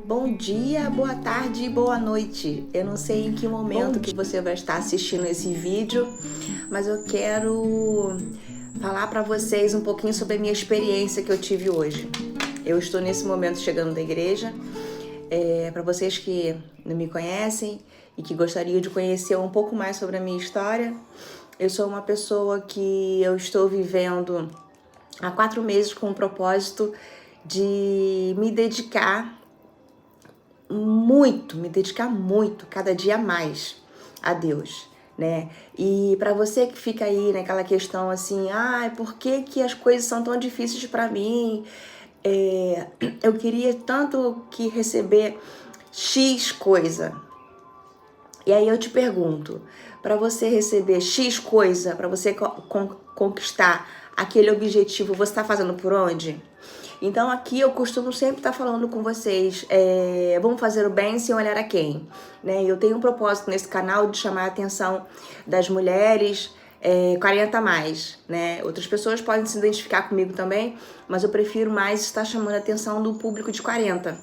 Bom dia, boa tarde e boa noite. Eu não sei em que momento que você vai estar assistindo esse vídeo, mas eu quero falar para vocês um pouquinho sobre a minha experiência que eu tive hoje. Eu estou nesse momento chegando da igreja. Para vocês que não me conhecem e que gostariam de conhecer um pouco mais sobre a minha história, eu sou uma pessoa que eu estou vivendo há 4 meses com o propósito de me dedicar muito, cada dia mais a Deus, né? E para você que fica aí naquela questão assim, por que que as coisas são tão difíceis para mim? Eu queria tanto que receber X coisa. E aí eu te pergunto, para você receber X coisa, para você conquistar aquele objetivo, você está fazendo por onde? Então aqui eu costumo sempre estar falando com vocês, vamos fazer o bem sem olhar a quem, né? Eu tenho um propósito nesse canal de chamar a atenção das mulheres 40 a mais, né? Outras pessoas podem se identificar comigo também, mas eu prefiro mais estar chamando a atenção do público de 40,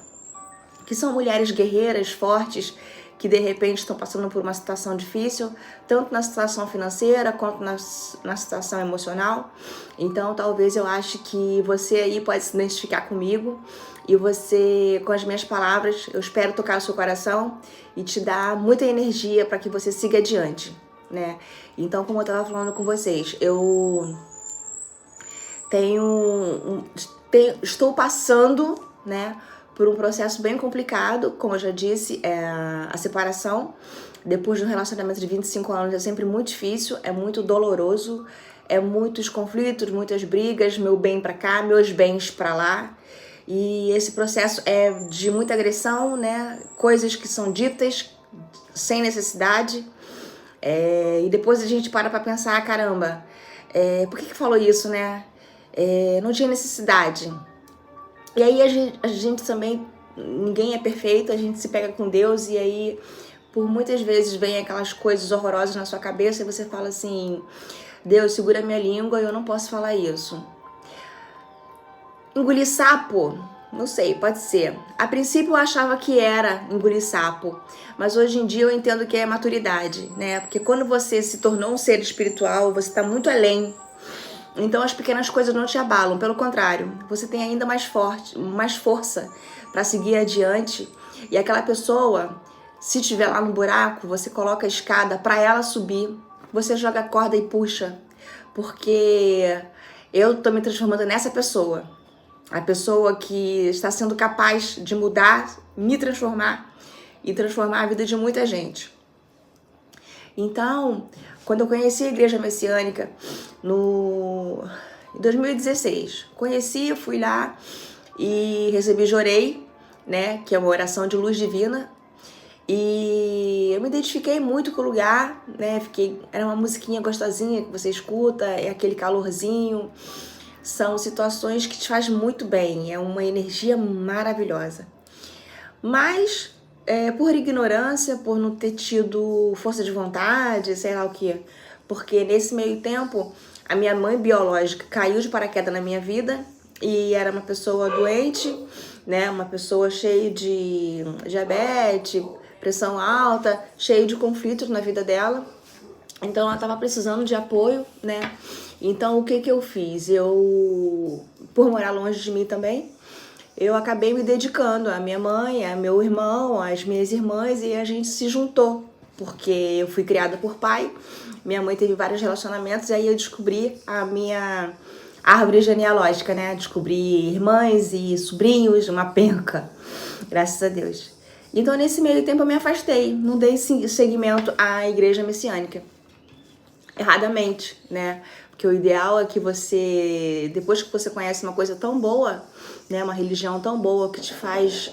que são mulheres guerreiras, fortes, que de repente estão passando por uma situação difícil, tanto na situação financeira quanto na situação emocional. Então talvez eu ache que você aí pode se identificar comigo e você, com as minhas palavras, eu espero tocar o seu coração e te dar muita energia para que você siga adiante, né? Então, como eu estava falando com vocês, eu estou passando, né, por um processo bem complicado, como eu já disse, a separação. Depois de um relacionamento de 25 anos é sempre muito difícil, é muito doloroso, é muitos conflitos, muitas brigas, meu bem pra cá, meus bens pra lá. E esse processo é de muita agressão, né? Coisas que são ditas sem necessidade. E depois a gente para pra pensar, caramba, por que falou isso, né? Não tinha necessidade. E aí a gente também, ninguém é perfeito, a gente se pega com Deus e aí por muitas vezes vem aquelas coisas horrorosas na sua cabeça e você fala assim, Deus, segura minha língua, eu não posso falar isso. Engolir sapo? Não sei, pode ser. A princípio eu achava que era engolir sapo, mas hoje em dia eu entendo que é maturidade, né? Porque quando você se tornou um ser espiritual, você está muito além. Então as pequenas coisas não te abalam, pelo contrário, você tem ainda mais força para seguir adiante. E aquela pessoa, se estiver lá no buraco, você coloca a escada para ela subir, você joga a corda e puxa, porque eu tô me transformando nessa pessoa, a pessoa que está sendo capaz de mudar, me transformar e transformar a vida de muita gente. Então, quando eu conheci a Igreja Messiânica em 2016, fui lá e recebi Jorei, né, que é uma oração de luz divina, e eu me identifiquei muito com o lugar, né, era uma musiquinha gostosinha que você escuta, é aquele calorzinho, são situações que te faz muito bem, é uma energia maravilhosa. Mas por ignorância, por não ter tido força de vontade, sei lá o que. Porque nesse meio tempo, a minha mãe biológica caiu de paraquedas na minha vida e era uma pessoa doente, né? Uma pessoa cheia de diabetes, pressão alta, cheia de conflitos na vida dela. Então ela estava precisando de apoio, né? Então o que eu fiz? Por morar longe de mim também, eu acabei me dedicando à minha mãe, ao meu irmão, às minhas irmãs e a gente se juntou, porque eu fui criada por pai, minha mãe teve vários relacionamentos e aí eu descobri a minha árvore genealógica, né? Descobri irmãs e sobrinhos, uma penca, graças a Deus. Então nesse meio tempo eu me afastei, não dei seguimento à igreja messiânica, erradamente, né? Porque o ideal é que você, depois que você conhece uma coisa tão boa, né, uma religião tão boa que te faz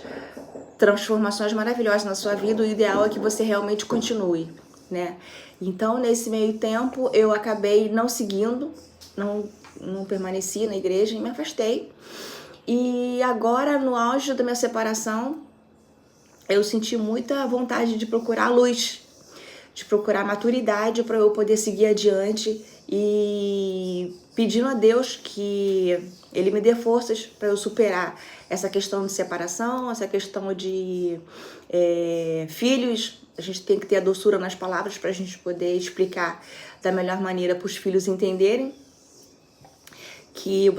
transformações maravilhosas na sua vida, o ideal é que você realmente continue, né? Então, nesse meio tempo, eu acabei não seguindo, não permaneci na igreja e me afastei. E agora, no auge da minha separação, eu senti muita vontade de procurar luz, de procurar maturidade para eu poder seguir adiante e pedindo a Deus que Ele me dê forças para eu superar essa questão de separação, essa questão de filhos. A gente tem que ter a doçura nas palavras para a gente poder explicar da melhor maneira para os filhos entenderem que o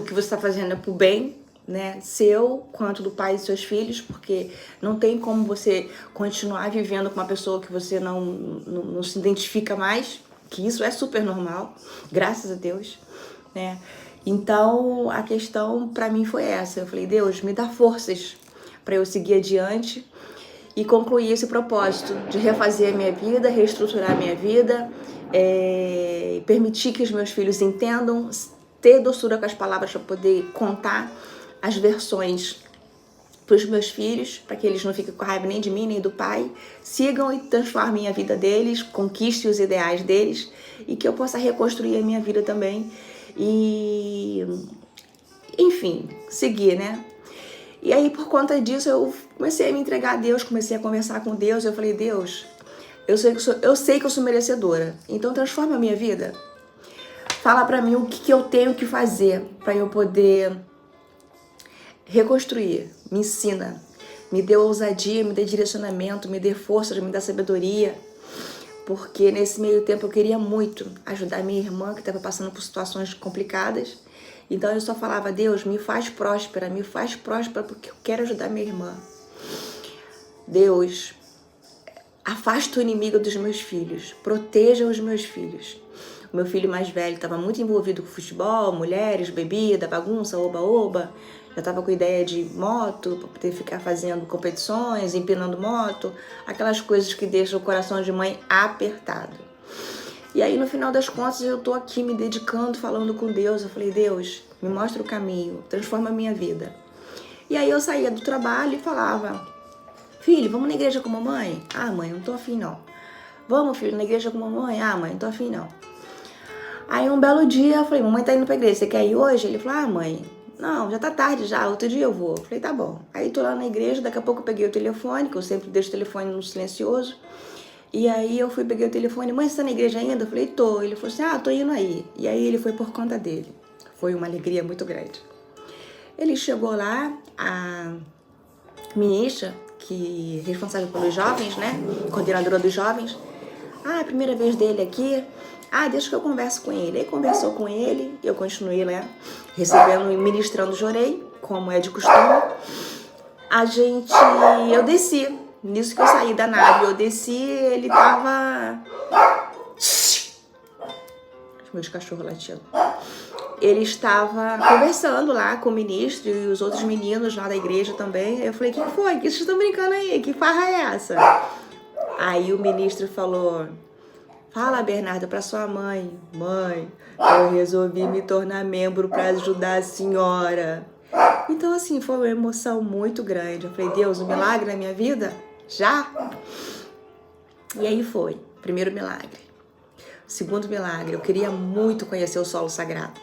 que você está fazendo é pro bem, né? Seu quanto do pai e seus filhos, porque não tem como você continuar vivendo com uma pessoa que você não se identifica mais, que isso é super normal, graças a Deus, né? Então a questão para mim foi essa. Eu falei, Deus, me dá forças para eu seguir adiante e concluir esse propósito de refazer a minha vida, reestruturar a minha vida, permitir que os meus filhos entendam, ter doçura com as palavras para poder contar as versões para os meus filhos, para que eles não fiquem com raiva nem de mim, nem do pai, sigam e transformem a vida deles, conquistem os ideais deles e que eu possa reconstruir a minha vida também e, enfim, seguir, né? E aí, por conta disso, eu comecei a me entregar a Deus, comecei a conversar com Deus. Eu falei, Deus, eu sei que eu sou merecedora, então transforma a minha vida. Fala pra mim o que eu tenho que fazer pra eu poder reconstruir. Me ensina, me dê ousadia, me dê direcionamento, me dê força, me dê sabedoria. Porque nesse meio tempo eu queria muito ajudar minha irmã que estava passando por situações complicadas. Então eu só falava, Deus, me faz próspera porque eu quero ajudar minha irmã. Deus, afasta o inimigo dos meus filhos, proteja os meus filhos. O meu filho mais velho estava muito envolvido com futebol, mulheres, bebida, bagunça, oba-oba. Já estava com ideia de moto, para poder ficar fazendo competições, empinando moto, aquelas coisas que deixam o coração de mãe apertado. E aí, no final das contas, eu tô aqui me dedicando, falando com Deus. Eu falei, Deus, me mostra o caminho, transforma a minha vida. E aí eu saía do trabalho e falava, filho, vamos na igreja com a mamãe? Ah, mãe, não tô afim não. Vamos, filho, na igreja com a mamãe? Ah, mãe, não tô afim não. Aí um belo dia eu falei, mamãe tá indo pra igreja, você quer ir hoje? Ele falou, ah, mãe, não, já tá tarde já, outro dia eu vou. Eu falei, tá bom. Aí tô lá na igreja, daqui a pouco eu peguei o telefone, que eu sempre deixo o telefone no silencioso. E aí eu fui, peguei o telefone, mãe, você tá na igreja ainda? Eu falei, tô. Ele falou assim, ah, tô indo aí. E aí ele foi por conta dele. Foi uma alegria muito grande. Ele chegou lá, a ministra, que é responsável pelos jovens, né? Coordenadora dos jovens. Ah, é a primeira vez dele aqui. Ah, deixa que eu converso com ele. Aí conversou com ele, eu continuei, né? Recebendo e ministrando Jorei, como é de costume. Eu desci. Nisso que eu saí da nave, eu desci, ele tava... Meus cachorros latindo. Ele estava conversando lá com o ministro e os outros meninos lá da igreja também. Eu falei, o que foi? O que vocês estão brincando aí? Que farra é essa? Aí o ministro falou, fala, Bernardo, pra sua mãe. Mãe, eu resolvi me tornar membro para ajudar a senhora. Então, assim, foi uma emoção muito grande. Eu falei, Deus, um milagre na minha vida? Já? E aí foi. Primeiro milagre. Segundo milagre, eu queria muito conhecer o solo sagrado.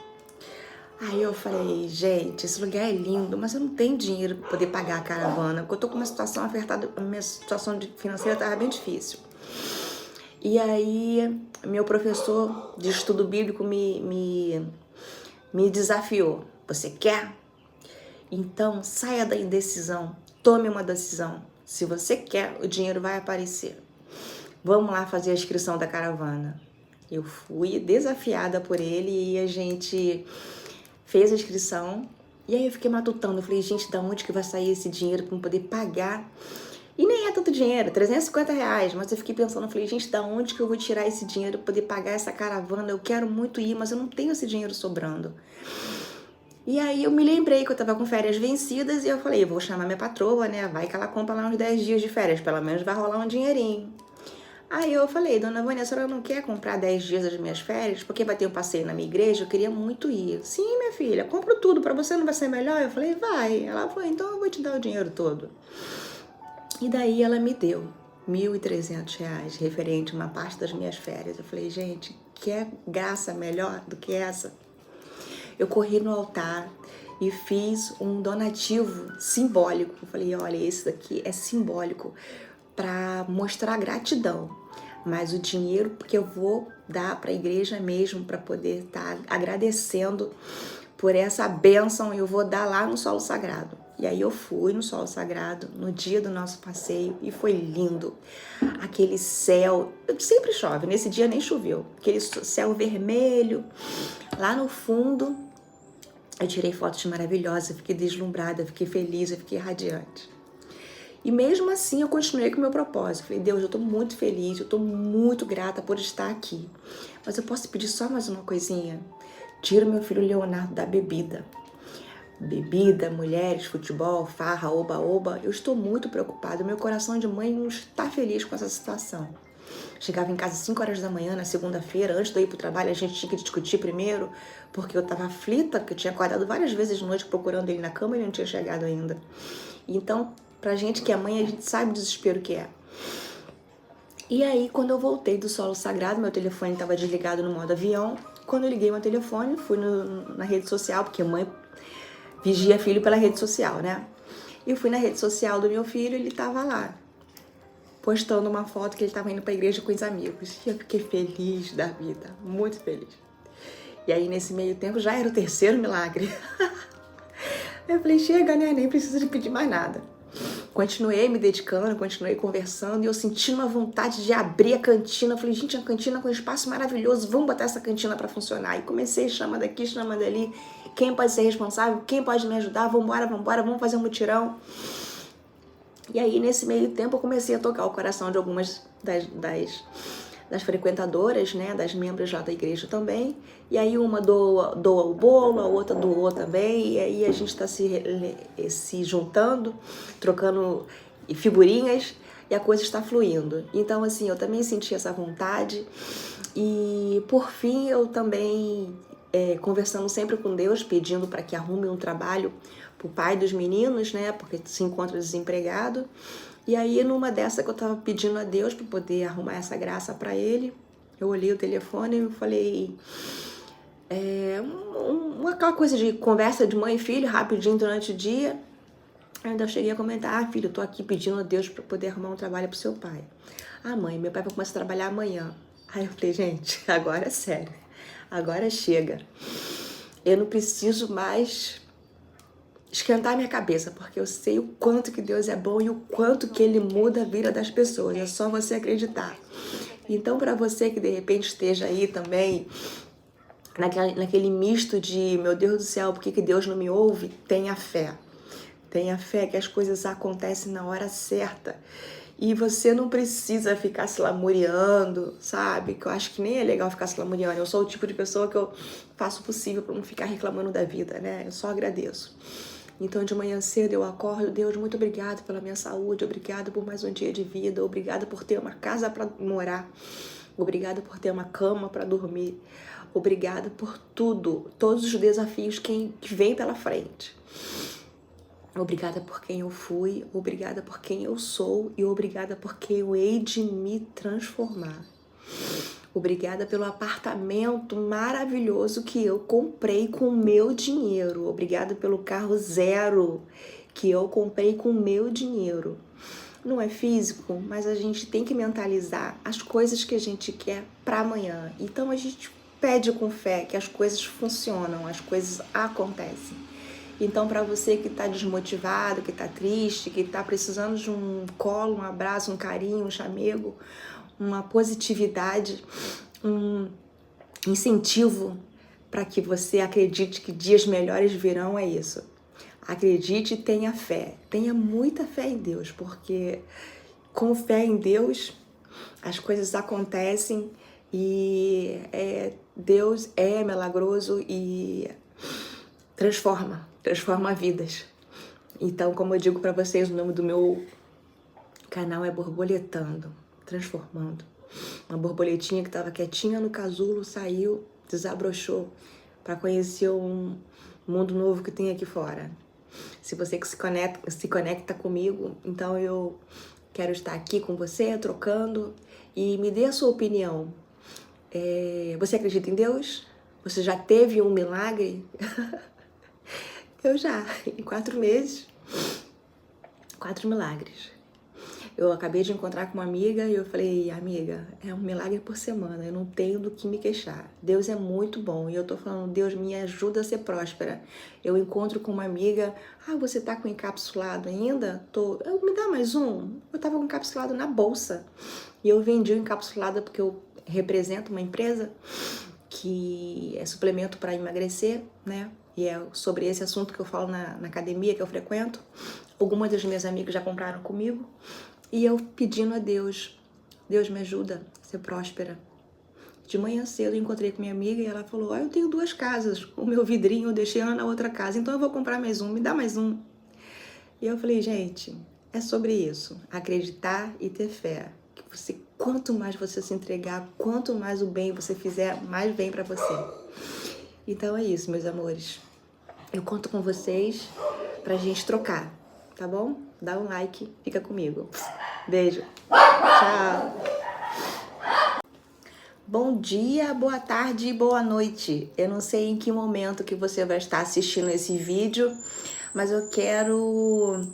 Aí eu falei, gente, esse lugar é lindo, mas eu não tenho dinheiro para poder pagar a caravana, porque eu tô com uma situação apertada, a minha situação financeira estava bem difícil. E aí, meu professor de estudo bíblico me desafiou. Você quer? Então, saia da indecisão, tome uma decisão. Se você quer, o dinheiro vai aparecer. Vamos lá fazer a inscrição da caravana. Eu fui desafiada por ele e a gente fez a inscrição. E aí eu fiquei matutando. Eu falei, gente, da onde que vai sair esse dinheiro para eu poder pagar? E nem é tanto dinheiro, R$350. Mas eu fiquei pensando, eu falei, gente, da onde que eu vou tirar esse dinheiro para poder pagar essa caravana? Eu quero muito ir, mas eu não tenho esse dinheiro sobrando. E aí eu me lembrei que eu tava com férias vencidas e eu falei, vou chamar minha patroa, né? Vai que ela compra lá uns 10 dias de férias, pelo menos vai rolar um dinheirinho. Aí eu falei, dona Vânia, a senhora não quer comprar 10 dias das minhas férias? Porque vai ter um passeio na minha igreja, eu queria muito ir. Sim, minha filha, compro tudo, pra você não vai ser melhor? Eu falei, vai. Ela falou, então eu vou te dar o dinheiro todo. E daí ela me deu R$1.300, referente a uma parte das minhas férias. Eu falei, gente, quer graça melhor do que essa? Eu corri no altar e fiz um donativo simbólico. Eu falei, olha, esse daqui é simbólico para mostrar gratidão. mas o dinheiro porque eu vou dar para a igreja mesmo, para poder estar agradecendo por essa bênção, eu vou dar lá no solo sagrado. E aí eu fui no solo sagrado no dia do nosso passeio e foi lindo. Aquele céu, sempre chove, nesse dia nem choveu. Aquele céu vermelho, lá no fundo. Eu tirei fotos maravilhosas, fiquei deslumbrada, fiquei feliz, eu fiquei radiante. E mesmo assim eu continuei com o meu propósito. Falei, Deus, eu tô muito feliz, eu tô muito grata por estar aqui. Mas eu posso pedir só mais uma coisinha? Tira meu filho Leonardo da bebida. Bebida, mulheres, futebol, farra, oba-oba. Eu estou muito preocupada. Meu coração de mãe não está feliz com essa situação. Chegava em casa às 5 horas da manhã, na segunda-feira, antes de eu ir pro trabalho, a gente tinha que discutir primeiro, porque eu tava aflita, porque eu tinha acordado várias vezes de noite procurando ele na cama e ele não tinha chegado ainda. Então, pra gente que é mãe, a gente sabe o desespero que é. E aí, quando eu voltei do solo sagrado, meu telefone estava desligado no modo avião. Quando eu liguei meu telefone, fui na rede social, porque mãe vigia filho pela rede social, né? E eu fui na rede social do meu filho e ele tava lá, postando uma foto que ele tava indo pra igreja com os amigos. E eu fiquei feliz da vida, muito feliz. E aí, nesse meio tempo, já era o terceiro milagre. Eu falei, chega, né? Nem precisa de pedir mais nada. Continuei me dedicando, continuei conversando e eu senti uma vontade de abrir a cantina. Eu falei, gente, a cantina com um espaço maravilhoso, vamos botar essa cantina para funcionar. E comecei, chama daqui, chama dali, quem pode ser responsável, quem pode me ajudar, vambora, vamos fazer um mutirão. E aí, nesse meio tempo, eu comecei a tocar o coração de algumas das frequentadoras, né, das membros lá da igreja também. E aí uma doa o bolo, a outra doou também, e aí a gente está se juntando, trocando figurinhas, e a coisa está fluindo. Então, assim, eu também senti essa vontade, e por fim eu também, conversando sempre com Deus, pedindo para que arrume um trabalho pro pai dos meninos, né, porque se encontra desempregado. E aí, numa dessa que eu tava pedindo a Deus para poder arrumar essa graça para ele, eu olhei o telefone e falei, aquela coisa de conversa de mãe e filho, rapidinho durante o dia. Ainda cheguei a comentar, filho, eu tô aqui pedindo a Deus para poder arrumar um trabalho pro seu pai. Ah, mãe, meu pai vai começar a trabalhar amanhã. Aí eu falei, gente, agora é sério, agora chega. Eu não preciso mais esquentar minha cabeça, porque eu sei o quanto que Deus é bom e o quanto que Ele muda a vida das pessoas, é só você acreditar. Então, para você que de repente esteja aí também, naquele misto de, meu Deus do céu, por que Deus não me ouve? Tenha fé. Tenha fé que as coisas acontecem na hora certa. E você não precisa ficar se lamuriando, sabe? Que eu acho que nem é legal ficar se lamuriando. Eu sou o tipo de pessoa que eu faço o possível para não ficar reclamando da vida, né? Eu só agradeço. Então, de manhã cedo eu acordo, Deus, muito obrigado pela minha saúde, obrigado por mais um dia de vida, obrigado por ter uma casa para morar, obrigado por ter uma cama para dormir, obrigado por tudo, todos os desafios que vem pela frente. Obrigada por quem eu fui, obrigada por quem eu sou e obrigada por quem eu hei de me transformar. Obrigada pelo apartamento maravilhoso que eu comprei com o meu dinheiro. Obrigada pelo carro zero que eu comprei com o meu dinheiro. Não é físico, mas a gente tem que mentalizar as coisas que a gente quer para amanhã. Então a gente pede com fé que as coisas funcionam, as coisas acontecem. Então, para você que está desmotivado, que está triste, que está precisando de um colo, um abraço, um carinho, um chamego, uma positividade, um incentivo para que você acredite que dias melhores virão, é isso. Acredite e tenha fé. Tenha muita fé em Deus, porque com fé em Deus as coisas acontecem e Deus é milagroso e transforma vidas. Então, como eu digo para vocês, o nome do meu canal é Borboletando, transformando. Uma borboletinha que estava quietinha no casulo saiu, desabrochou para conhecer um mundo novo que tem aqui fora. Se você que se conecta comigo, então eu quero estar aqui com você, trocando, e me dê a sua opinião. Você acredita em Deus? Você já teve um milagre? Eu já, em 4 meses, 4 milagres. Eu acabei de encontrar com uma amiga e eu falei, amiga, é um milagre por semana, eu não tenho do que me queixar. Deus é muito bom e eu tô falando, Deus me ajuda a ser próspera. Eu encontro com uma amiga, você tá com encapsulado ainda? Tô. Me dá mais um? Eu tava com encapsulado na bolsa e eu vendi o encapsulado porque eu represento uma empresa que é suplemento para emagrecer, né? E é sobre esse assunto que eu falo na academia que eu frequento. Algumas das minhas amigas já compraram comigo. E eu pedindo a Deus, Deus me ajuda a ser próspera. De manhã cedo eu encontrei com minha amiga e ela falou, eu tenho 2 casas, o meu vidrinho eu deixei lá na outra casa, então eu vou comprar mais um, me dá mais um. E eu falei, gente, é sobre isso, acreditar e ter fé. Que você, quanto mais você se entregar, quanto mais o bem você fizer, mais vem pra você. Então é isso, meus amores. Eu conto com vocês pra gente trocar, tá bom? Dá um like, fica comigo. Beijo. Tchau. Bom dia, boa tarde e boa noite. Eu não sei em que momento que você vai estar assistindo esse vídeo, mas eu quero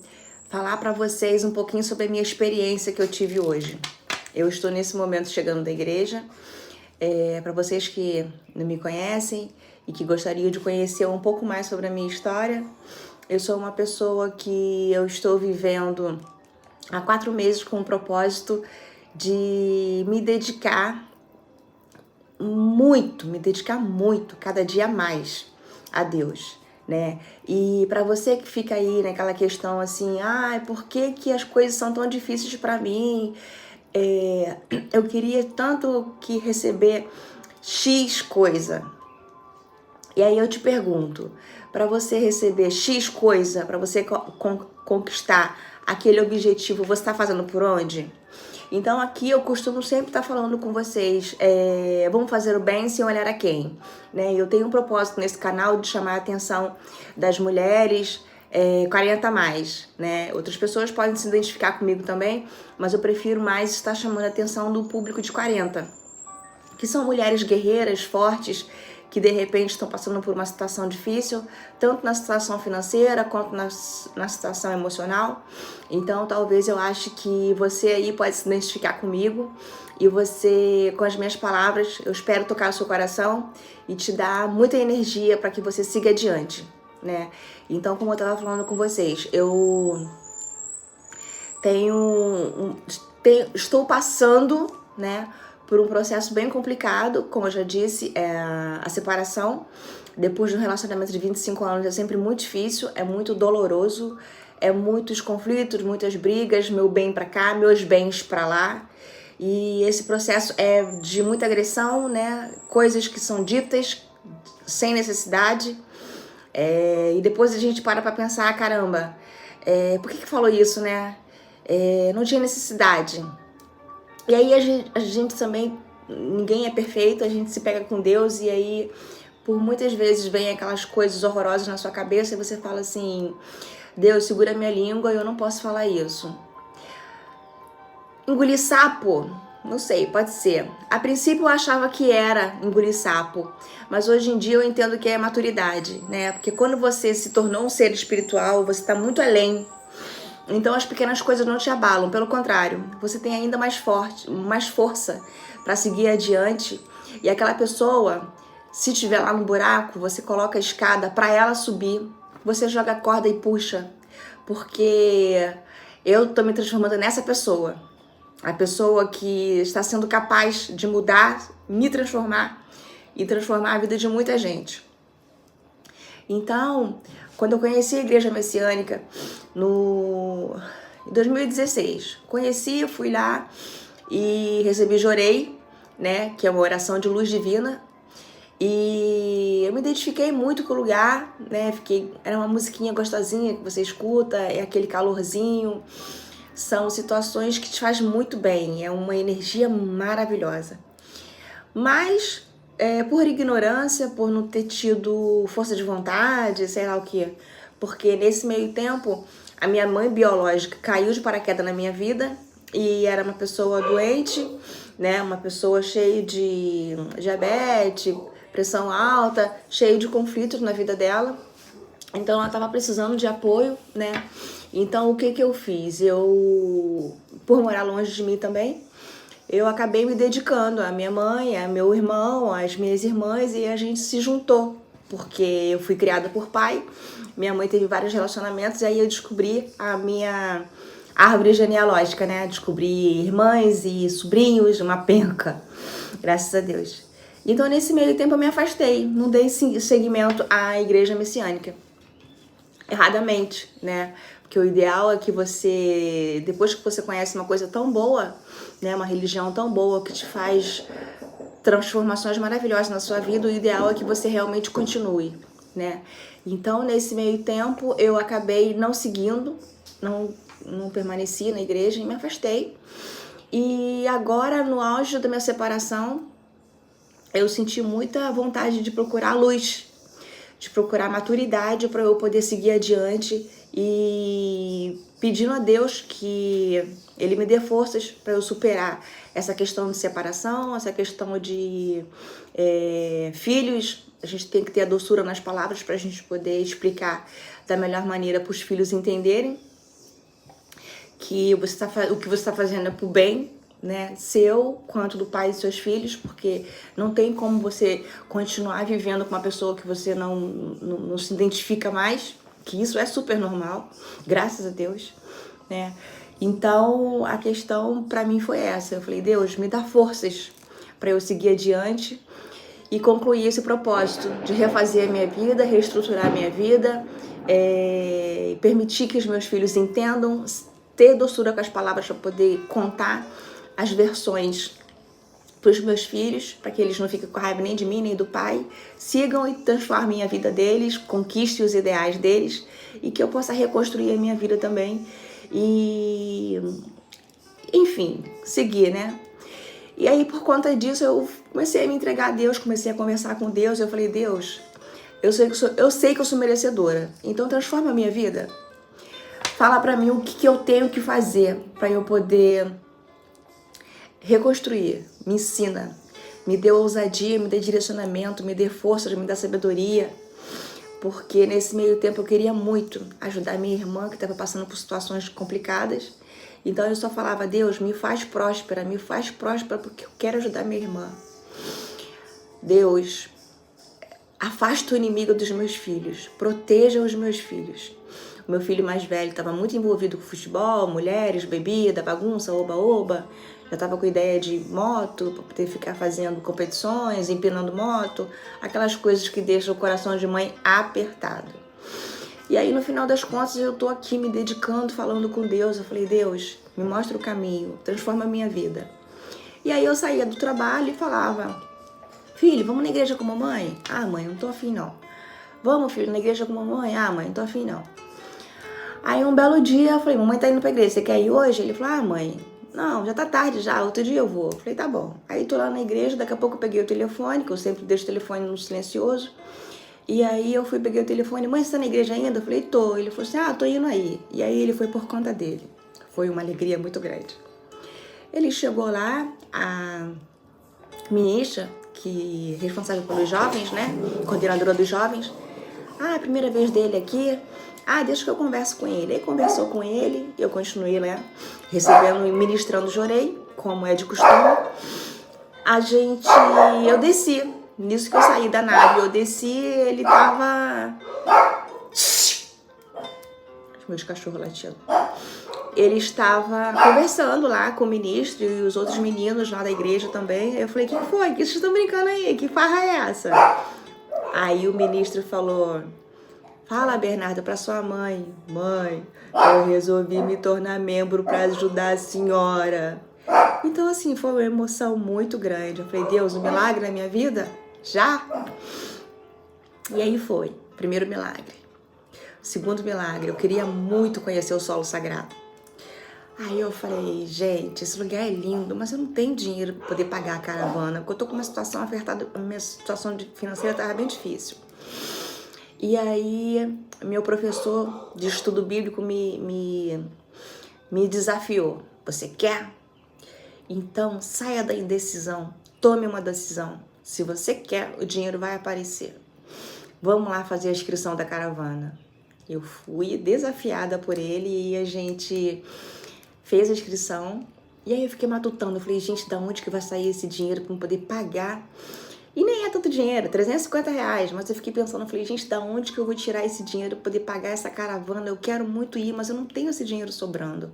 falar pra vocês um pouquinho sobre a minha experiência que eu tive hoje. Eu estou nesse momento chegando da igreja. Para vocês que não me conhecem e que gostariam de conhecer um pouco mais sobre a minha história, eu sou uma pessoa que eu estou vivendo há 4 meses com o propósito de me dedicar muito, cada dia mais a Deus, né? E para você que fica aí naquela questão assim, por que as coisas são tão difíceis para mim? Eu queria tanto que receber X coisa. E aí eu te pergunto, para você receber X coisa, para você conquistar aquele objetivo, você está fazendo por onde? Então aqui eu costumo sempre estar falando com vocês, vamos fazer o bem sem olhar a quem, né? Eu tenho um propósito nesse canal de chamar a atenção das mulheres 40 mais, né? Outras pessoas podem se identificar comigo também, mas eu prefiro mais estar chamando a atenção do público de 40, que são mulheres guerreiras, fortes, que de repente estão passando por uma situação difícil, tanto na situação financeira quanto na situação emocional. Então talvez eu ache que você aí pode se identificar comigo e você, com as minhas palavras, eu espero tocar o seu coração e te dar muita energia para que você siga adiante, né? Então, como eu estava falando com vocês, eu estou passando, né, por um processo bem complicado, como eu já disse, a separação. Depois de um relacionamento de 25 anos é sempre muito difícil, é muito doloroso, é muitos conflitos, muitas brigas, meu bem pra cá, meus bens pra lá. E esse processo é de muita agressão, né? Coisas que são ditas sem necessidade. E depois a gente para pra pensar, caramba, por que falou isso, né? Não tinha necessidade. E aí a gente também, ninguém é perfeito, a gente se pega com Deus e aí por muitas vezes vem aquelas coisas horrorosas na sua cabeça e você fala assim, Deus, segura minha língua, eu não posso falar isso. Engolir sapo? Não sei, pode ser. A princípio eu achava que era engolir sapo, mas hoje em dia eu entendo que é maturidade, né? Porque quando você se tornou um ser espiritual, você está muito além. Então as pequenas coisas não te abalam, pelo contrário, você tem ainda mais força para seguir adiante. E aquela pessoa, se estiver lá no buraco, você coloca a escada para ela subir, você joga a corda e puxa, porque eu tô me transformando nessa pessoa, a pessoa que está sendo capaz de mudar, me transformar e transformar a vida de muita gente. Então, quando eu conheci a Igreja Messiânica em 2016, fui lá e recebi Jorei, né, que é uma oração de luz divina, e eu me identifiquei muito com o lugar, né, era uma musiquinha gostosinha que você escuta, é aquele calorzinho, são situações que te faz muito bem, é uma energia maravilhosa. Mas por ignorância, por não ter tido força de vontade, sei lá o que, porque nesse meio tempo a minha mãe biológica caiu de paraquedas na minha vida e era uma pessoa doente, né, uma pessoa cheia de diabetes, pressão alta, cheia de conflitos na vida dela. Então ela estava precisando de apoio, né? Então o que eu fiz? Eu por morar longe de mim também, eu acabei me dedicando à minha mãe, ao meu irmão, às minhas irmãs, e a gente se juntou, porque eu fui criada por pai, minha mãe teve vários relacionamentos, e aí eu descobri a minha árvore genealógica, né? Descobri irmãs e sobrinhos, uma penca, graças a Deus. Então, nesse meio tempo, eu me afastei, não dei seguimento à igreja messiânica. Erradamente, né? Porque o ideal é que você, depois que você conhece uma coisa tão boa, né, uma religião tão boa que te faz transformações maravilhosas na sua vida, o ideal é que você realmente continue, né? Então, nesse meio tempo, eu acabei não seguindo, não permaneci na igreja e me afastei. E agora, no auge da minha separação, eu senti muita vontade de procurar luz, de procurar maturidade para eu poder seguir adiante e pedindo a Deus que Ele me dê forças para eu superar essa questão de separação, essa questão de filhos. A gente tem que ter a doçura nas palavras para a gente poder explicar da melhor maneira para os filhos entenderem que o que você está fazendo é pro bem, né, seu quanto do pai e seus filhos, porque não tem como você continuar vivendo com uma pessoa que você não se identifica mais, que isso é super normal, graças a Deus, né? Então a questão para mim foi essa. Eu falei, Deus, me dá forças para eu seguir adiante e concluir esse propósito de refazer a minha vida, reestruturar a minha vida, permitir que os meus filhos entendam, ter doçura com as palavras para poder contar as versões para os meus filhos, para que eles não fiquem com raiva nem de mim, nem do pai, sigam e transformem a vida deles, conquistem os ideais deles e que eu possa reconstruir a minha vida também e, enfim, seguir, né? E aí, por conta disso, eu comecei a me entregar a Deus, comecei a conversar com Deus. Eu falei, Deus, eu sei que eu sou merecedora, então transforma a minha vida. Fala pra mim o que eu tenho que fazer para eu poder reconstruir. Me ensina, me dê ousadia, me dê direcionamento, me dê força, me dê sabedoria. Porque nesse meio tempo eu queria muito ajudar minha irmã que estava passando por situações complicadas. Então eu só falava, Deus, me faz próspera porque eu quero ajudar minha irmã. Deus, afasta o inimigo dos meus filhos, proteja os meus filhos. O meu filho mais velho estava muito envolvido com futebol, mulheres, bebida, bagunça, oba-oba. Já estava com ideia de moto, para poder ficar fazendo competições, empinando moto, aquelas coisas que deixam o coração de mãe apertado. E aí, no final das contas, eu tô aqui me dedicando, falando com Deus. Eu falei, Deus, me mostra o caminho, transforma a minha vida. E aí eu saía do trabalho e falava, filho, vamos na igreja com a mamãe? Ah, mãe, não tô afim não. Vamos, filho, na igreja com a mamãe? Ah, mãe, não tô afim não. Aí um belo dia eu falei, mamãe tá indo pra igreja, você quer ir hoje? Ele falou, ah, mãe, não, já tá tarde já, outro dia eu vou. Eu falei, tá bom. Aí tô lá na igreja, daqui a pouco eu peguei o telefone, que eu sempre deixo o telefone no silencioso. E aí eu peguei o telefone, mãe, você tá na igreja ainda? Eu falei, tô. Ele falou assim, ah, tô indo aí. E aí ele foi por conta dele. Foi uma alegria muito grande. Ele chegou lá, a ministra, que é responsável pelos jovens, né? Coordenadora dos jovens. Ah, a primeira vez dele aqui. Ah, deixa que eu converso com ele. Aí conversou com ele, eu continuei lá, recebendo e ministrando Jorei, como é de costume. Eu desci. Nisso que eu saí da nave, eu desci, ele tava... Os meus cachorros latindo. Ele estava conversando lá com o ministro e os outros meninos lá da igreja também. Eu falei, o que foi? O que vocês estão brincando aí? Que farra é essa? Aí o ministro falou, fala, Bernardo, pra sua mãe. Mãe, eu resolvi me tornar membro para ajudar a senhora. Então, assim, foi uma emoção muito grande. Eu falei, Deus, um milagre na minha vida? Já? E aí foi. Primeiro milagre. Segundo milagre, eu queria muito conhecer o solo sagrado. Aí eu falei, gente, esse lugar é lindo, mas eu não tenho dinheiro para poder pagar a caravana, porque eu tô com uma situação apertada, a minha situação financeira estava bem difícil. E aí, meu professor de estudo bíblico me desafiou. Você quer? Então, saia da indecisão, tome uma decisão. Se você quer, o dinheiro vai aparecer. Vamos lá fazer a inscrição da caravana. Eu fui desafiada por ele e a gente fez a inscrição. E aí eu fiquei matutando, eu falei, gente, da onde que vai sair esse dinheiro para eu poder pagar? E nem é tanto dinheiro, R$350, mas eu fiquei pensando, eu falei, gente, da onde que eu vou tirar esse dinheiro para poder pagar essa caravana? Eu quero muito ir, mas eu não tenho esse dinheiro sobrando.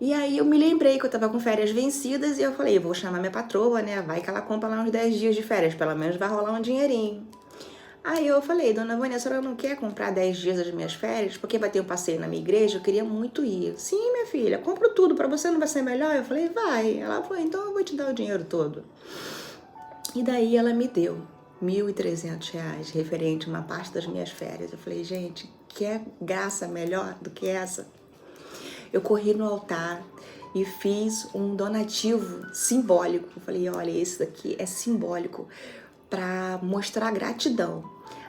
E aí eu me lembrei que eu tava com férias vencidas e eu falei, eu vou chamar minha patroa, né? Vai que ela compra lá uns 10 dias de férias, pelo menos vai rolar um dinheirinho. Aí eu falei, dona Vânia, a senhora não quer comprar 10 dias das minhas férias? Porque vai ter um passeio na minha igreja, eu queria muito ir. Sim, minha filha, compro tudo, pra você não vai ser melhor? Eu falei, vai. Ela falou, então eu vou te dar o dinheiro todo. E daí ela me deu R$1.300 referente a uma parte das minhas férias. Eu falei, gente, quer graça melhor do que essa? Eu corri no altar e fiz um donativo simbólico. Eu falei, olha, esse daqui é simbólico para mostrar gratidão,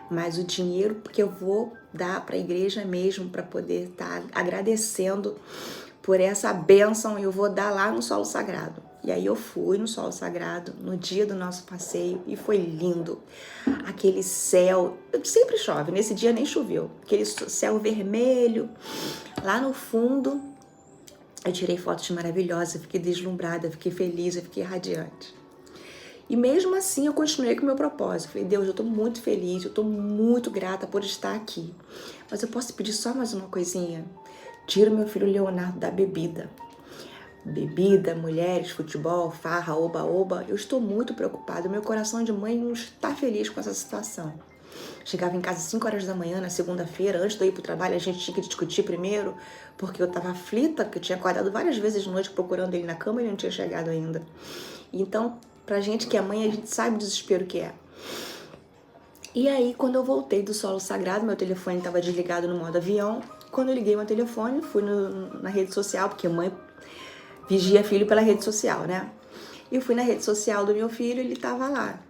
mas o dinheiro porque eu vou dar para a igreja mesmo para poder estar agradecendo por essa bênção, eu vou dar lá no solo sagrado. E aí eu fui no solo sagrado no dia do nosso passeio e foi lindo. Aquele céu, sempre chove, nesse dia nem choveu. Aquele céu vermelho, lá no fundo, eu tirei fotos maravilhosas, fiquei deslumbrada, fiquei feliz, eu fiquei radiante. E mesmo assim eu continuei com o meu propósito. Falei, Deus, eu tô muito feliz, eu tô muito grata por estar aqui. Mas eu posso pedir só mais uma coisinha? Tira o meu filho Leonardo da bebida. Bebida, mulheres, futebol, farra, oba-oba. Eu estou muito preocupada. Meu coração de mãe não está feliz com essa situação. Chegava em casa às 5 horas da manhã, na segunda-feira, antes de eu ir pro trabalho, a gente tinha que discutir primeiro, porque eu tava aflita, porque eu tinha acordado várias vezes de noite procurando ele na cama e ele não tinha chegado ainda. Então, pra gente que é mãe, a gente sabe o desespero que é. E aí, quando eu voltei do solo sagrado, meu telefone estava desligado no modo avião. Quando eu liguei meu telefone, fui na rede social, porque mãe vigia filho pela rede social, né? E eu fui na rede social do meu filho e ele tava lá,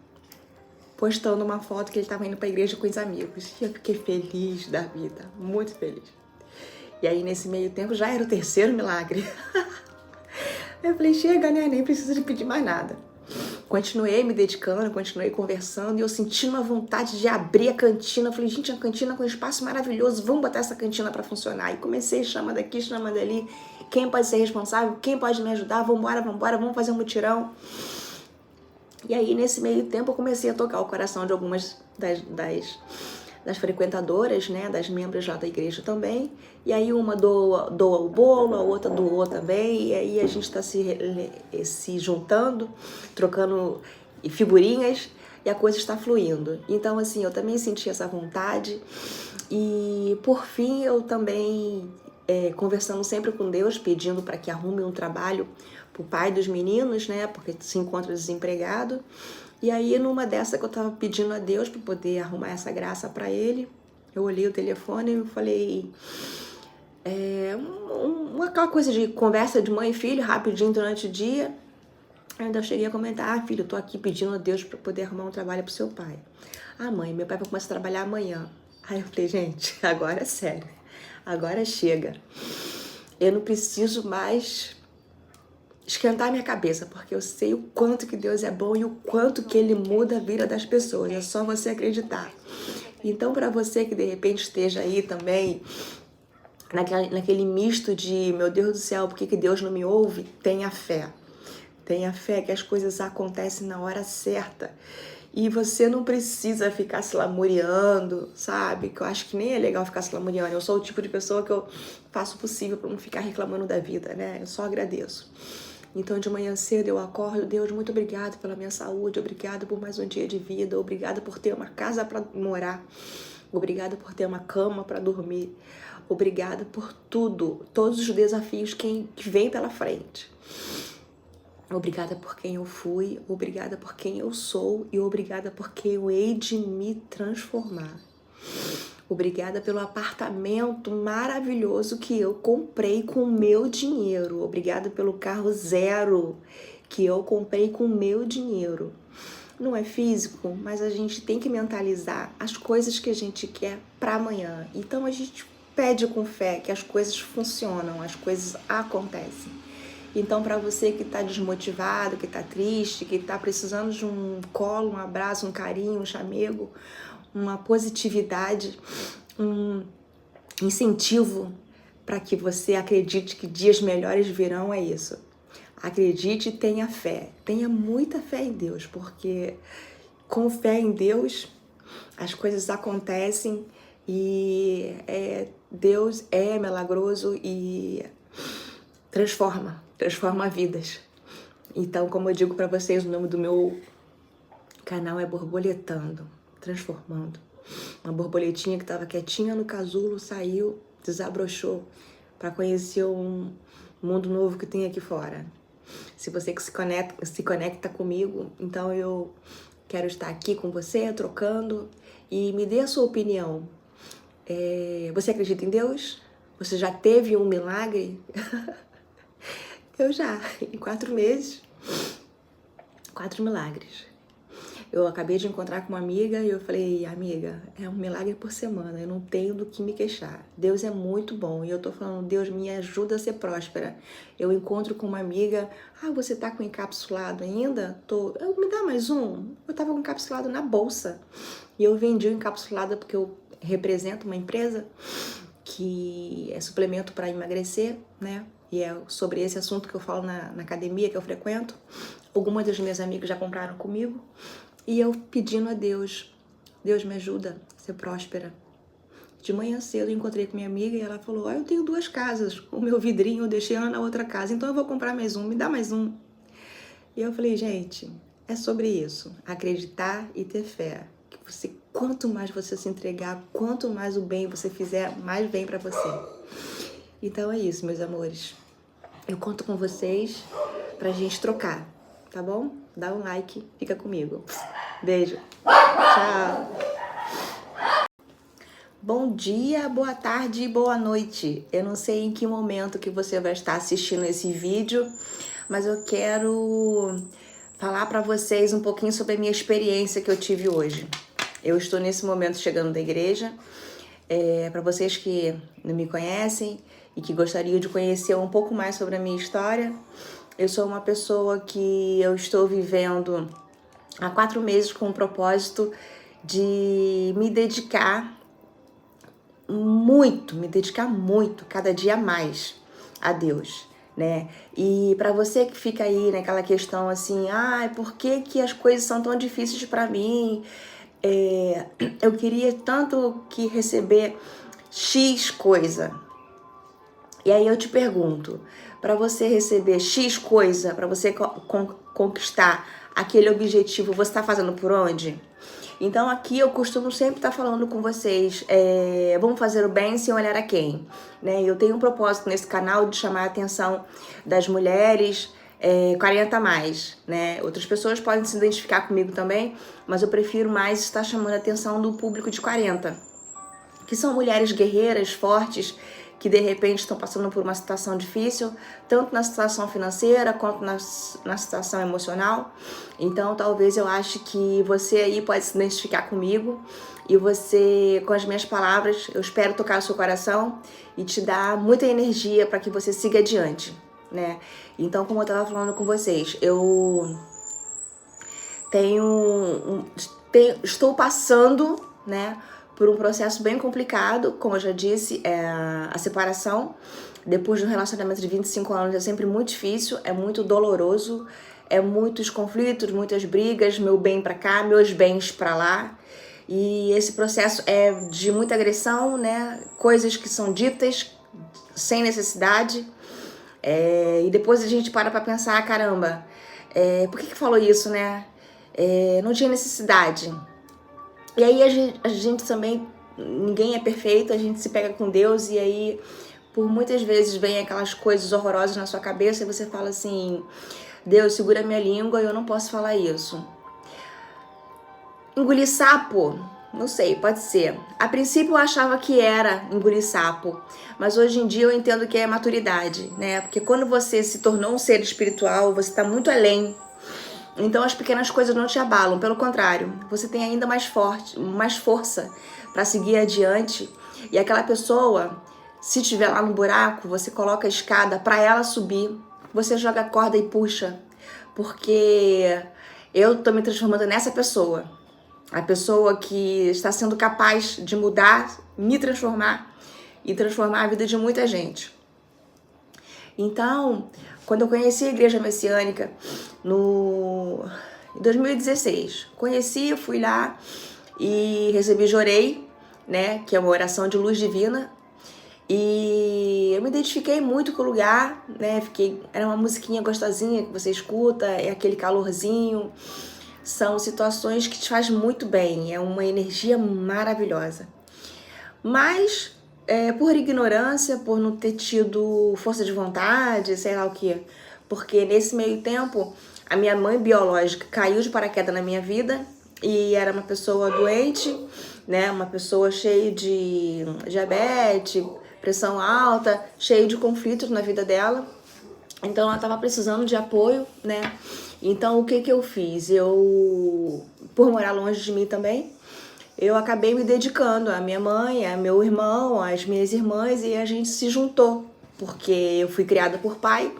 postando uma foto que ele tava indo pra igreja com os amigos. E eu fiquei feliz da vida, muito feliz. E aí, nesse meio tempo, já era o terceiro milagre. Eu falei, chega, né? Nem precisa de pedir mais nada. Continuei me dedicando, continuei conversando e eu senti uma vontade de abrir a cantina. Eu falei, gente, a cantina com um espaço maravilhoso, vamos botar essa cantina para funcionar. E comecei, chama daqui, chama dali, quem pode ser responsável, quem pode me ajudar, vambora, vamos fazer um mutirão. E aí, nesse meio tempo, eu comecei a tocar o coração de algumas das frequentadoras, né, das membros lá da igreja também. E aí uma doa o bolo, a outra doou também, e aí a gente está se juntando, trocando figurinhas, e a coisa está fluindo. Então, assim, eu também senti essa vontade, e por fim eu também, conversando sempre com Deus, pedindo para que arrume um trabalho pro pai dos meninos, né, porque se encontra desempregado. E aí, numa dessa que eu tava pedindo a Deus para poder arrumar essa graça para ele, eu olhei o telefone e falei, aquela coisa de conversa de mãe e filho, rapidinho durante o dia. Eu ainda cheguei a comentar, filho, eu tô aqui pedindo a Deus para poder arrumar um trabalho pro seu pai. Mãe, meu pai vai começar a trabalhar amanhã. Aí eu falei, gente, agora é sério, agora chega. Eu não preciso mais esquentar minha cabeça, porque eu sei o quanto que Deus é bom e o quanto que Ele muda a vida das pessoas, é só você acreditar. Então, para você que de repente esteja aí também, naquele misto de, meu Deus do céu, por que Deus não me ouve? Tenha fé. Tenha fé que as coisas acontecem na hora certa. E você não precisa ficar se lamuriando, sabe? Que eu acho que nem é legal ficar se lamuriando. Eu sou o tipo de pessoa que eu faço o possível para não ficar reclamando da vida, né? Eu só agradeço. Então, de manhã cedo eu acordo, Deus, muito obrigado pela minha saúde, obrigado por mais um dia de vida, obrigado por ter uma casa para morar, obrigado por ter uma cama para dormir, obrigado por tudo, todos os desafios que vem pela frente. Obrigada por quem eu fui, obrigada por quem eu sou e obrigada por quem eu hei de me transformar. Obrigada pelo apartamento maravilhoso que eu comprei com o meu dinheiro. Obrigada pelo carro zero que eu comprei com o meu dinheiro. Não é físico, mas a gente tem que mentalizar as coisas que a gente quer para amanhã. Então a gente pede com fé que as coisas funcionam, as coisas acontecem. Então, para você que está desmotivado, que está triste, que está precisando de um colo, um abraço, um carinho, um chamego, uma positividade, um incentivo, para que você acredite que dias melhores virão é isso. Acredite e tenha fé. Tenha muita fé em Deus, porque com fé em Deus as coisas acontecem e Deus é milagroso e transforma vidas. Então, como eu digo para vocês, o nome do meu canal é Borboletando, transformando. Uma borboletinha que estava quietinha no casulo saiu, desabrochou para conhecer um mundo novo que tem aqui fora. Se você que se conecta comigo, então eu quero estar aqui com você, trocando, e me dê a sua opinião. Você acredita em Deus? Você já teve um milagre? Eu já, em 4 meses, 4 milagres. Eu acabei de encontrar com uma amiga e eu falei, amiga, é um milagre por semana, eu não tenho do que me queixar. Deus é muito bom e eu tô falando, Deus me ajuda a ser próspera. Eu encontro com uma amiga, você tá com encapsulado ainda? Me dá mais um? Eu tava com encapsulado na bolsa e eu vendi o encapsulado porque eu represento uma empresa que é suplemento para emagrecer, né? E é sobre esse assunto que eu falo na academia que eu frequento. Algumas das minhas amigas já compraram comigo. E eu pedindo a Deus, Deus me ajuda a ser próspera. De manhã cedo eu encontrei com minha amiga e ela falou, eu tenho 2 casas, o meu vidrinho eu deixei lá na outra casa, então eu vou comprar mais um, me dá mais um. E eu falei, gente, é sobre isso, acreditar e ter fé. Que quanto mais você se entregar, quanto mais o bem você fizer, mais bem pra você. Então é isso, meus amores. Eu conto com vocês pra gente trocar, tá bom? Dá um like, fica comigo. Beijo. Tchau. Bom dia, boa tarde e boa noite. Eu não sei em que momento que você vai estar assistindo esse vídeo, mas eu quero falar para vocês um pouquinho sobre a minha experiência que eu tive hoje. Eu estou nesse momento chegando da igreja. Para vocês que não me conhecem e que gostariam de conhecer um pouco mais sobre a minha história, eu sou uma pessoa que eu estou vivendo há 4 meses com o propósito de me dedicar muito, cada dia mais a Deus, né? E para você que fica aí naquela questão assim, por que as coisas são tão difíceis para mim? Eu queria tanto que receber X coisa. E aí eu te pergunto, para você receber X coisa, para você conquistar aquele objetivo, você está fazendo por onde? Então aqui eu costumo sempre estar falando com vocês, vamos fazer o bem sem olhar a quem, né? Eu tenho um propósito nesse canal de chamar a atenção das mulheres 40 a mais, né? Outras pessoas podem se identificar comigo também, mas eu prefiro mais estar chamando a atenção do público de 40, que são mulheres guerreiras, fortes, que de repente estão passando por uma situação difícil, tanto na situação financeira quanto na situação emocional. Então talvez eu ache que você aí pode se identificar comigo e você, com as minhas palavras, eu espero tocar o seu coração e te dar muita energia para que você siga adiante, né? Então, como eu estava falando com vocês, eu estou passando, né, por um processo bem complicado, como eu já disse, a separação. Depois de um relacionamento de 25 anos é sempre muito difícil, é muito doloroso, é muitos conflitos, muitas brigas, meu bem pra cá, meus bens pra lá. E esse processo é de muita agressão, né? Coisas que são ditas sem necessidade. E depois a gente para pra pensar, caramba, por que falou isso, né? Não tinha necessidade. E aí a gente também, ninguém é perfeito, a gente se pega com Deus e aí por muitas vezes vem aquelas coisas horrorosas na sua cabeça e você fala assim, Deus, segura minha língua, eu não posso falar isso. Engolir sapo? Não sei, pode ser. A princípio eu achava que era engolir sapo, mas hoje em dia eu entendo que é maturidade, né? Porque quando você se tornou um ser espiritual, você está muito além. Então as pequenas coisas não te abalam, pelo contrário, você tem ainda mais força para seguir adiante. E aquela pessoa, se estiver lá no buraco, você coloca a escada para ela subir, você joga a corda e puxa, porque eu tô me transformando nessa pessoa. A pessoa que está sendo capaz de mudar, me transformar e transformar a vida de muita gente. Então, quando eu conheci a Igreja Messiânica em 2016, fui lá e recebi Jorei, né, que é uma oração de luz divina, e eu me identifiquei muito com o lugar, né, era uma musiquinha gostosinha que você escuta, é aquele calorzinho, são situações que te faz muito bem, é uma energia maravilhosa. Mas, por ignorância, por não ter tido força de vontade, sei lá o que, porque nesse meio tempo a minha mãe biológica caiu de paraquedas na minha vida e era uma pessoa doente, né, uma pessoa cheia de diabetes, pressão alta, cheia de conflitos na vida dela. Então ela estava precisando de apoio, né? Então o que eu fiz? Por morar longe de mim também, eu acabei me dedicando à minha mãe, ao meu irmão, às minhas irmãs, e a gente se juntou, porque eu fui criada por pai,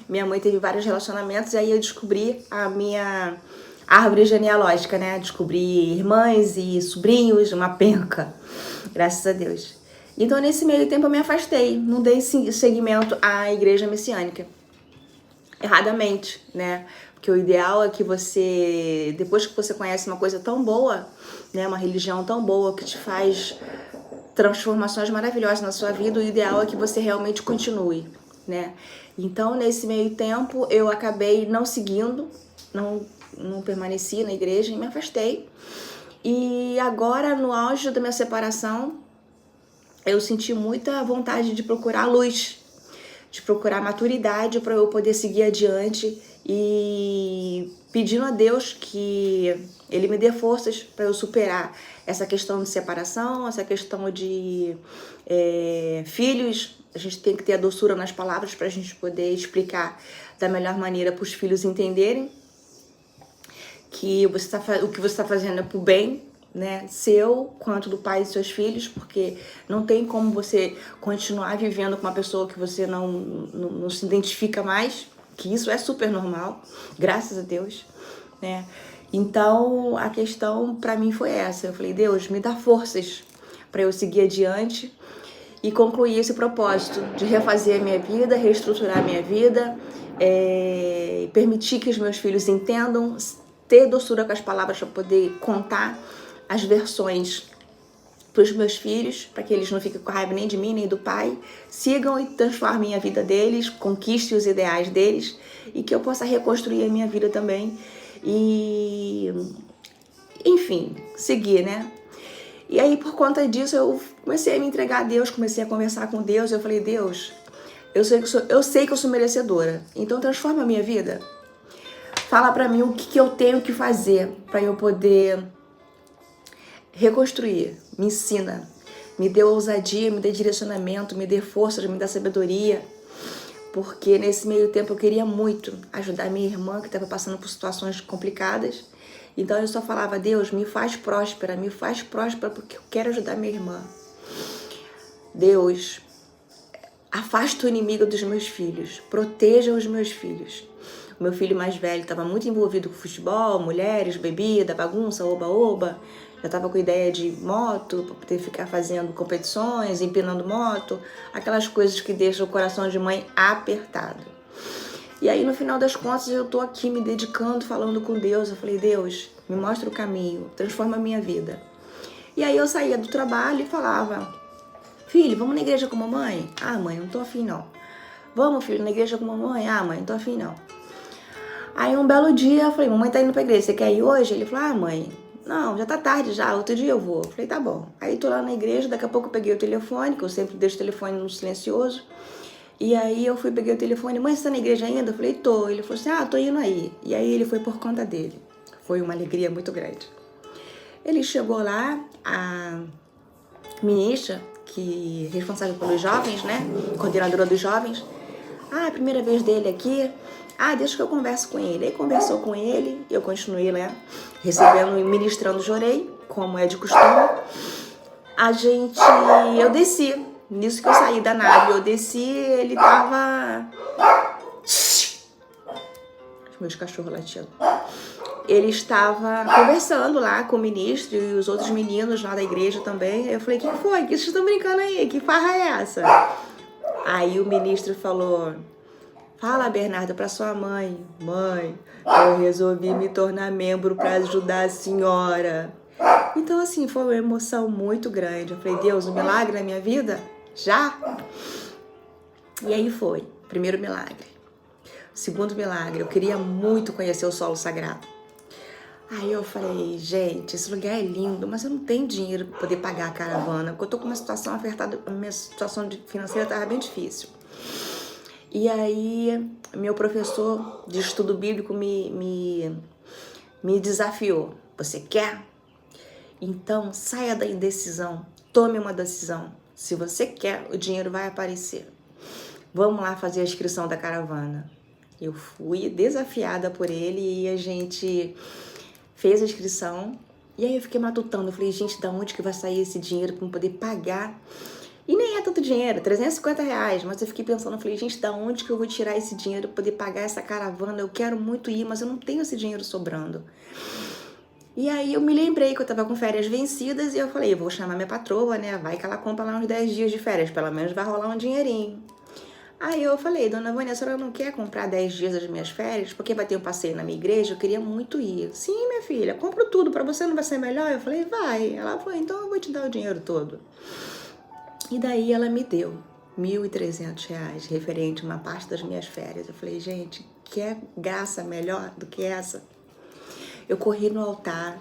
minha mãe teve vários relacionamentos, e aí eu descobri a minha árvore genealógica, né? Descobri irmãs e sobrinhos, uma penca, graças a Deus. Então nesse meio tempo eu me afastei, não dei seguimento à Igreja Messiânica. Erradamente, né? Porque o ideal é que você, depois que você conhece uma coisa tão boa, né, uma religião tão boa que te faz transformações maravilhosas na sua vida, o ideal é que você realmente continue, né? Então, nesse meio tempo, eu acabei não seguindo, não permaneci na igreja e me afastei. E agora, no auge da minha separação, eu senti muita vontade de procurar luz, de procurar maturidade para eu poder seguir adiante e pedindo a Deus que Ele me dê forças para eu superar essa questão de separação, essa questão de filhos. A gente tem que ter a doçura nas palavras para a gente poder explicar da melhor maneira para os filhos entenderem que o que você está fazendo é pro bem, né, seu quanto do pai e seus filhos, porque não tem como você continuar vivendo com uma pessoa que você não se identifica mais, que isso é super normal, graças a Deus, né? Então a questão para mim foi essa, eu falei, Deus, me dá forças para eu seguir adiante e concluir esse propósito de refazer a minha vida, reestruturar a minha vida, permitir que os meus filhos entendam, ter doçura com as palavras para poder contar as versões para os meus filhos, para que eles não fiquem com raiva nem de mim, nem do pai, sigam e transformem a vida deles, conquistem os ideais deles e que eu possa reconstruir a minha vida também e, enfim, seguir, né? E aí, por conta disso, eu comecei a me entregar a Deus, comecei a conversar com Deus, eu falei, Deus, eu sei que eu sou merecedora, então transforma a minha vida. Fala pra mim o que eu tenho que fazer para eu poder reconstruir. Me ensina, me dê ousadia, me dê direcionamento, me dê força, me dê sabedoria. Porque nesse meio tempo eu queria muito ajudar minha irmã que estava passando por situações complicadas. Então eu só falava, Deus, me faz próspera porque eu quero ajudar minha irmã. Deus, afasta o inimigo dos meus filhos, proteja os meus filhos. O meu filho mais velho estava muito envolvido com futebol, mulheres, bebida, bagunça, oba-oba. Já estava com ideia de moto, para poder ficar fazendo competições, empinando moto. Aquelas coisas que deixam o coração de mãe apertado. E aí, no final das contas, eu tô aqui me dedicando, falando com Deus. Eu falei, Deus, me mostra o caminho, transforma a minha vida. E aí eu saía do trabalho e falava, filho, vamos na igreja com a mamãe? Ah, mãe, não tô afim não. Vamos, filho, na igreja com a mamãe? Ah, mãe, não tô afim não. Aí um belo dia eu falei, mamãe tá indo pra igreja, você quer ir hoje? Ele falou, ah, mãe, não, já tá tarde já, outro dia eu vou. Eu falei, tá bom. Aí tô lá na igreja, daqui a pouco eu peguei o telefone, que eu sempre deixo o telefone no silencioso. E aí eu peguei o telefone, mãe, você tá na igreja ainda? Eu falei, tô. Ele falou assim, ah, tô indo aí. E aí ele foi por conta dele. Foi uma alegria muito grande. Ele chegou lá, a ministra, que é responsável pelos jovens, né? Coordenadora dos jovens. Ah, a primeira vez dele aqui. Ah, deixa que eu converso com ele. Aí conversou com ele, eu continuei lá, recebendo e ministrando Jorei, como é de costume. Eu desci, nisso que eu saí da nave, eu desci, ele tava... Os meus cachorros latindo. ele estava conversando lá com o ministro e os outros meninos lá da igreja também. Eu falei, o que foi? O que vocês estão brincando aí? Que farra é essa? Aí o ministro falou, fala, Bernardo, para sua mãe. Mãe, eu resolvi me tornar membro para ajudar a senhora. Então, assim, foi uma emoção muito grande. Eu falei, Deus, um milagre na minha vida? Já? E aí foi, primeiro milagre. Segundo milagre, eu queria muito conhecer o solo sagrado. Aí eu falei, gente, esse lugar é lindo, mas eu não tenho dinheiro para poder pagar a caravana, porque eu tô com uma situação apertada, minha situação financeira estava bem difícil. E aí, meu professor de estudo bíblico me desafiou. Você quer? Então, saia da indecisão, tome uma decisão. Se você quer, o dinheiro vai aparecer. Vamos lá fazer a inscrição da caravana. Eu fui desafiada por ele e a gente fez a inscrição. E aí eu fiquei matutando. Eu falei, gente, da onde que vai sair esse dinheiro para eu poder pagar? E nem é tanto dinheiro, R$350. Mas eu fiquei pensando, eu falei, gente, da onde que eu vou tirar esse dinheiro para poder pagar essa caravana? Eu quero muito ir, mas eu não tenho esse dinheiro sobrando. E aí eu me lembrei que eu tava com férias vencidas e eu falei, vou chamar minha patroa, né? Vai que ela compra lá uns 10 dias de férias, pelo menos vai rolar um dinheirinho. Aí eu falei, dona Vânia, a senhora não quer comprar 10 dias das minhas férias? Porque vai ter um passeio na minha igreja, eu queria muito ir. Sim, minha filha, compro tudo, pra você não vai ser melhor? Eu falei, vai. Ela falou, então eu vou te dar o dinheiro todo. E daí ela me deu R$1.300, referente a uma parte das minhas férias. Eu falei, gente, quer graça melhor do que essa? Eu corri no altar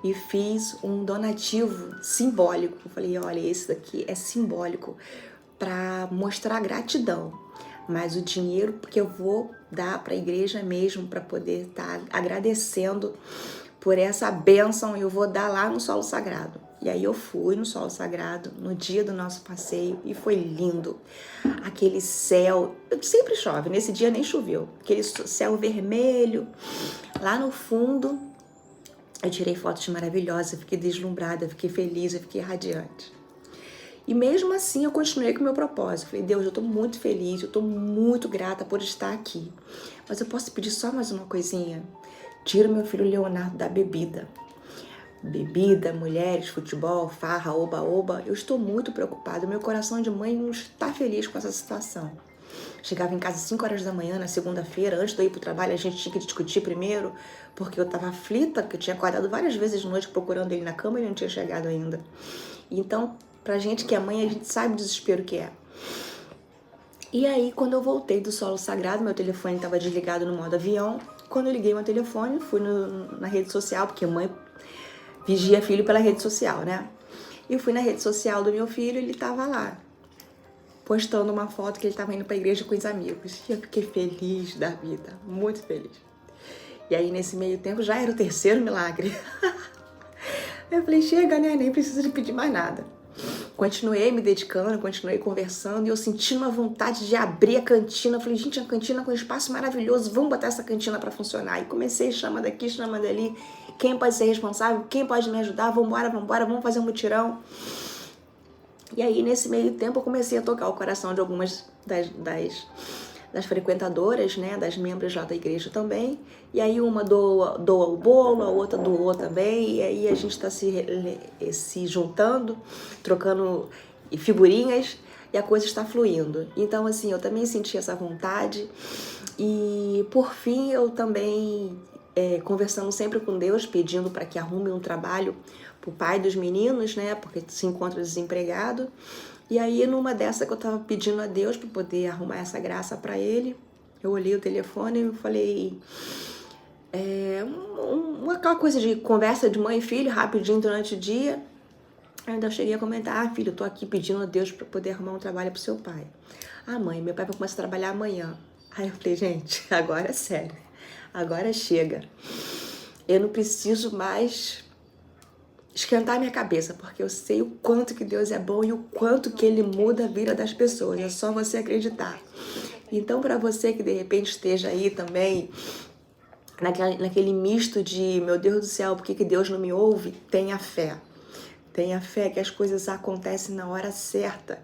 e fiz um donativo simbólico. Eu falei, olha, esse daqui é simbólico para mostrar gratidão, mas o dinheiro porque eu vou dar para a igreja mesmo, para poder estar agradecendo por essa bênção, eu vou dar lá no solo sagrado. E aí eu fui no solo sagrado no dia do nosso passeio e foi lindo. Aquele céu, sempre chove, nesse dia nem choveu. Aquele céu vermelho, lá no fundo, eu tirei fotos maravilhosas, eu fiquei deslumbrada, eu fiquei feliz, eu fiquei radiante. E mesmo assim eu continuei com o meu propósito. Falei, Deus, eu estou muito feliz, eu estou muito grata por estar aqui. Mas eu posso pedir só mais uma coisinha? Tira o meu filho Leonardo da bebida. Bebida, mulheres, futebol, farra, oba-oba. Eu estou muito preocupada. Meu coração de mãe não está feliz com essa situação. Chegava em casa às 5 horas da manhã, na segunda-feira, antes de eu ir para o trabalho, a gente tinha que discutir primeiro, porque eu estava aflita, porque eu tinha acordado várias vezes de noite procurando ele na cama e ele não tinha chegado ainda. Então, pra gente que é mãe, a gente sabe o desespero que é. E aí, quando eu voltei do solo sagrado, meu telefone estava desligado no modo avião. Quando eu liguei meu telefone, fui na rede social, porque mãe vigia filho pela rede social, né? E eu fui na rede social do meu filho e ele estava lá, postando uma foto que ele estava indo para a igreja com os amigos. E eu fiquei feliz da vida, muito feliz. E aí, nesse meio tempo, já era o terceiro milagre. Eu falei, chega, né? Nem precisa de pedir mais nada. Continuei me dedicando, continuei conversando e eu senti uma vontade de abrir a cantina. Eu falei, gente, a cantina com um espaço maravilhoso, vamos botar essa cantina para funcionar. E comecei, chama daqui, chama dali, quem pode ser responsável, quem pode me ajudar, vambora, vamos fazer um mutirão. E aí, nesse meio tempo, eu comecei a tocar o coração de algumas das frequentadoras, né, das membros lá da igreja também. E aí uma doa o bolo, a outra doou também. E aí a gente está se juntando, trocando figurinhas e a coisa está fluindo. Então, assim, eu também senti essa vontade. E, por fim, eu também, conversando sempre com Deus, pedindo para que arrume um trabalho para o pai dos meninos, né, porque se encontra desempregado. E aí, numa dessa que eu tava pedindo a Deus para poder arrumar essa graça para ele, eu olhei o telefone e eu falei, aquela coisa de conversa de mãe e filho, rapidinho durante o dia. Eu ainda cheguei a comentar, filho, eu tô aqui pedindo a Deus para poder arrumar um trabalho pro seu pai. Mãe, meu pai vai começar a trabalhar amanhã. Aí eu falei, gente, agora é sério, agora chega. Eu não preciso mais esquentar minha cabeça, porque eu sei o quanto que Deus é bom e o quanto que Ele muda a vida das pessoas. É só você acreditar. Então, para você que de repente esteja aí também naquele misto de, meu Deus do céu, por que Deus não me ouve? Tenha fé. Tenha fé que as coisas acontecem na hora certa.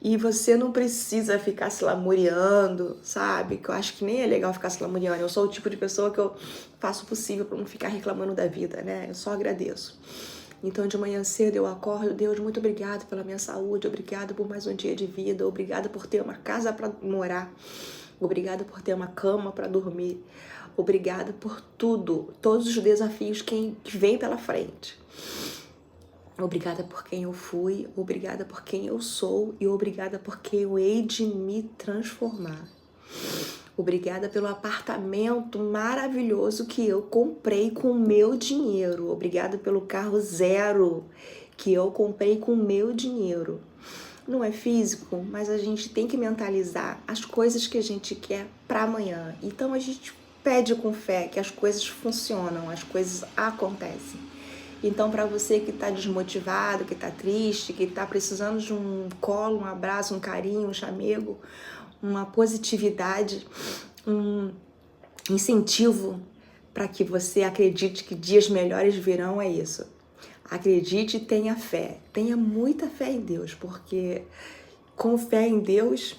E você não precisa ficar se lamuriando, sabe? Que eu acho que nem é legal ficar se lamuriando. Eu sou o tipo de pessoa que eu faço o possível para não ficar reclamando da vida, né? Eu só agradeço. Então, de manhã cedo eu acordo, Deus, muito obrigado pela minha saúde, obrigado por mais um dia de vida, obrigado por ter uma casa para morar, obrigado por ter uma cama para dormir, obrigado por tudo, todos os desafios que vem pela frente. Obrigada por quem eu fui, obrigada por quem eu sou e obrigada porque eu hei de me transformar. Obrigada pelo apartamento maravilhoso que eu comprei com o meu dinheiro. Obrigada pelo carro zero que eu comprei com o meu dinheiro. Não é físico, mas a gente tem que mentalizar as coisas que a gente quer para amanhã. Então a gente pede com fé que as coisas funcionam, as coisas acontecem. Então, para você que está desmotivado, que está triste, que está precisando de um colo, um abraço, um carinho, um chamego, uma positividade, um incentivo para que você acredite que dias melhores virão, é isso. Acredite e tenha fé. Tenha muita fé em Deus, porque com fé em Deus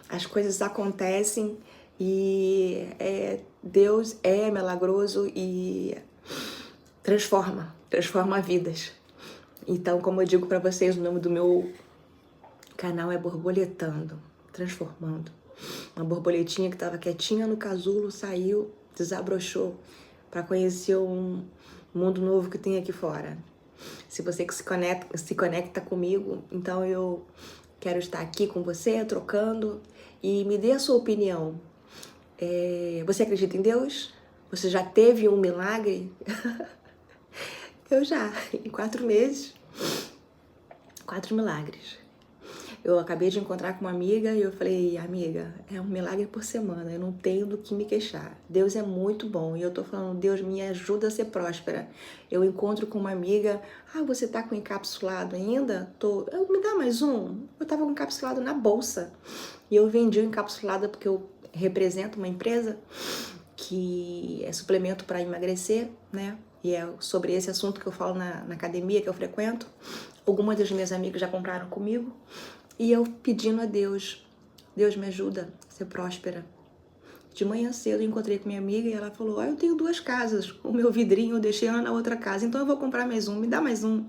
as coisas acontecem e Deus é milagroso e transforma vidas. Então, como eu digo para vocês, o nome do meu canal é Borboletando, transformando. Uma borboletinha que estava quietinha no casulo saiu, desabrochou para conhecer um mundo novo que tem aqui fora. Se você que se conecta comigo, então eu quero estar aqui com você, trocando, e me dê a sua opinião. Você acredita em Deus? Você já teve um milagre? Eu já, em 4 meses, 4 milagres. Eu acabei de encontrar com uma amiga e eu falei, amiga, é um milagre por semana, eu não tenho do que me queixar. Deus é muito bom e eu tô falando, Deus me ajuda a ser próspera. Eu encontro com uma amiga, você tá com encapsulado ainda? Me dá mais um? Eu tava com encapsulado na bolsa e eu vendi o encapsulado porque eu represento uma empresa que é suplemento para emagrecer, né? E é sobre esse assunto que eu falo na academia que eu frequento. Algumas das minhas amigas já compraram comigo. E eu pedindo a Deus, Deus me ajuda a ser próspera. De manhã cedo eu encontrei com minha amiga e ela falou, eu tenho 2 casas, o meu vidrinho eu deixei ela na outra casa, então eu vou comprar mais um, me dá mais um.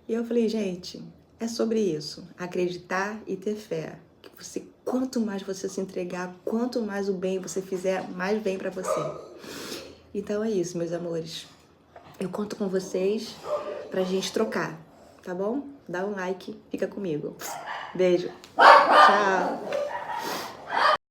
E eu falei, gente, é sobre isso, acreditar e ter fé. Que quanto mais você se entregar, quanto mais o bem você fizer, mais bem pra você. Então é isso, meus amores. Eu conto com vocês pra gente trocar, tá bom? Dá um like, fica comigo. Beijo. Tchau.